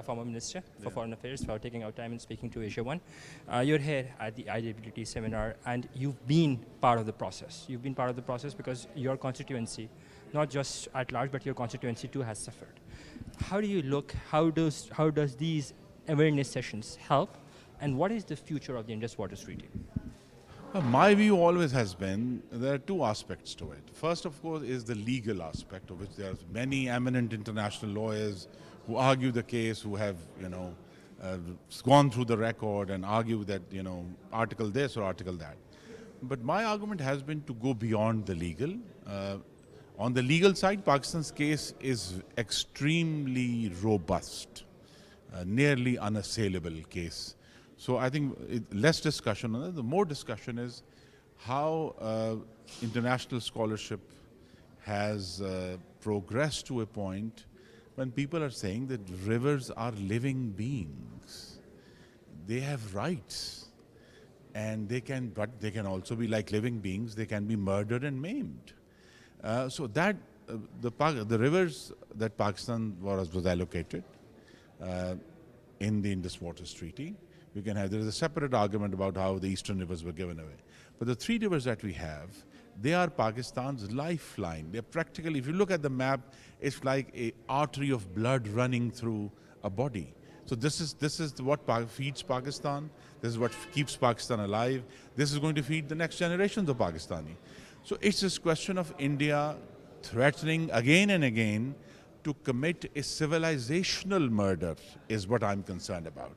former Minister for Foreign Affairs, for taking our time and speaking to Asia One. You're here at the IWT seminar, and you've been part of the process. You've been part of the process because your constituency, not just at large, but your constituency too has suffered. How do you look? How does these awareness sessions help? And what is the future of the Indus Waters Treaty? My view always has been there are two aspects to it. First, of course, is the legal aspect, of which there are many eminent international lawyers who argue the case, who have gone through the record and argue that article this or article that. But my argument has been to go beyond the legal. On the legal side, Pakistan's case is extremely robust, nearly unassailable case. So I think less discussion on that. The more discussion is how international scholarship has progressed to a point when people are saying that rivers are living beings. They have rights, and but they can also be like living beings. They can be murdered and maimed. So that the rivers that Pakistan was allocated in the Indus Waters Treaty. There is a separate argument about how the eastern rivers were given away. But the three rivers that we have, they are Pakistan's lifeline. They're practically, if you look at the map, it's like an artery of blood running through a body. So this is what feeds Pakistan. This is what keeps Pakistan alive. This is going to feed the next generations of Pakistani. So it's this question of India threatening again and again to commit a civilizational murder is what I'm concerned about.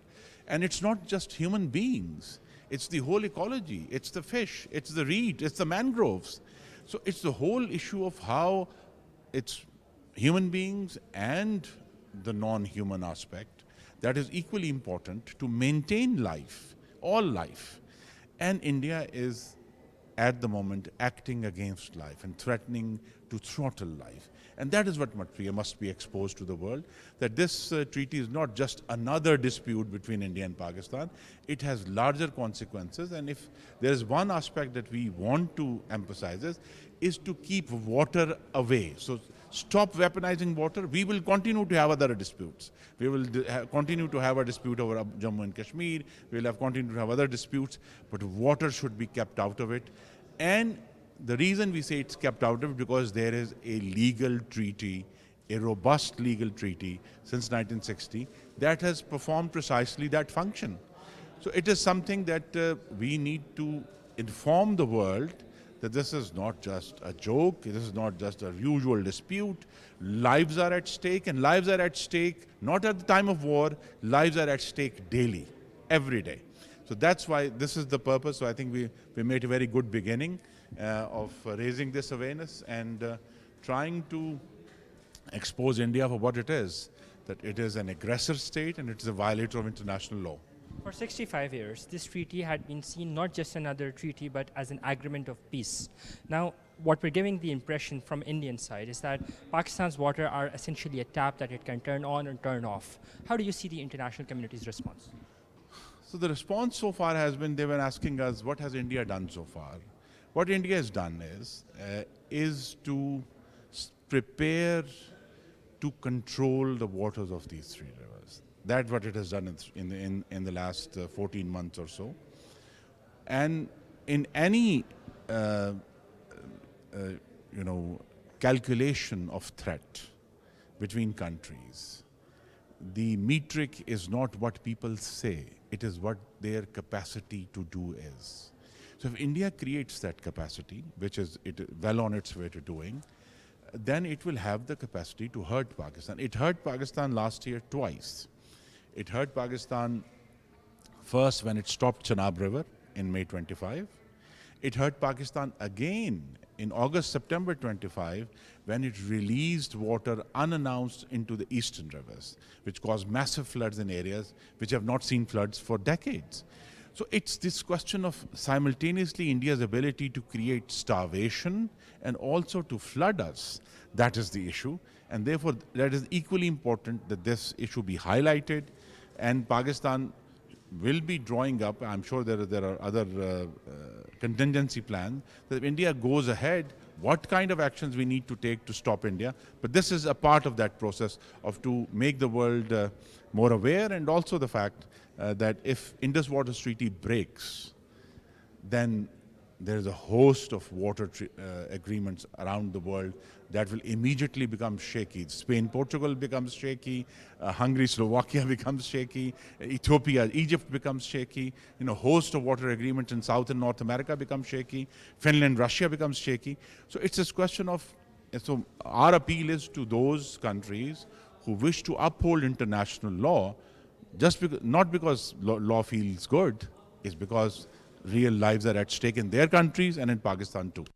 And it's not just human beings. It's the whole ecology. It's the fish. It's the reed. It's the mangroves. So it's the whole issue of how it's human beings and the non-human aspect that is equally important to maintain life, all life. And India is, at the moment, acting against life and threatening to throttle life. And that is what must be exposed to the world, that this treaty is not just another dispute between India and Pakistan. It has larger consequences, and if there is one aspect that we want to emphasize is to keep water away. So stop weaponizing water. We will continue to have other disputes. We will continue to have a dispute over Jammu and Kashmir. We will have continue to have other disputes, but water should be kept out of it. And the reason we say it's kept out of it because there is a legal treaty, a robust legal treaty since 1960 that has performed precisely that function. So it is something that we need to inform the world that this is not just a joke, this is not just a usual dispute. Lives are at stake, and lives are at stake not at the time of war, lives are at stake daily, every day. So that's why this is the purpose. So I think we made a very good beginning of raising this awareness and trying to expose India for what it is, that it is an aggressor state and it is a violator of international law. For 65 years, this treaty had been seen not just another treaty, but as an agreement of peace. Now, what we're giving the impression from Indian side is that Pakistan's water are essentially a tap that it can turn on and turn off. How do you see the international community's response? So the response so far has been, they were asking us, what has India done so far? What India has done is to prepare to control the waters of these three rivers. That's what it has done in the last 14 months or so. And in any calculation of threat between countries, the metric is not what people say, it is what their capacity to do is. So if India creates that capacity, which is well on its way to doing, then it will have the capacity to hurt Pakistan. It hurt Pakistan last year twice. It hurt Pakistan first when it stopped Chenab River in May 25. It hurt Pakistan again in August, September 25, when it released water unannounced into the eastern rivers, which caused massive floods in areas which have not seen floods for decades. So it's this question of simultaneously India's ability to create starvation and also to flood us. That is the issue. And therefore, that is equally important that this issue be highlighted. And Pakistan will be drawing up, I'm sure there are other contingency plans, that if India goes ahead, what kind of actions we need to take to stop India. But this is a part of that process of to make the world more aware, and also the fact that if Indus Waters Treaty breaks, then there is a host of water agreements around the world that will immediately become shaky. Spain, Portugal becomes shaky, Hungary, Slovakia becomes shaky, Ethiopia, Egypt becomes shaky, host of water agreements in South and North America becomes shaky, Finland, Russia becomes shaky. So it's this question of, so our appeal is to those countries who wish to uphold international law, just because, not because law feels good, it's because real lives are at stake in their countries and in Pakistan too.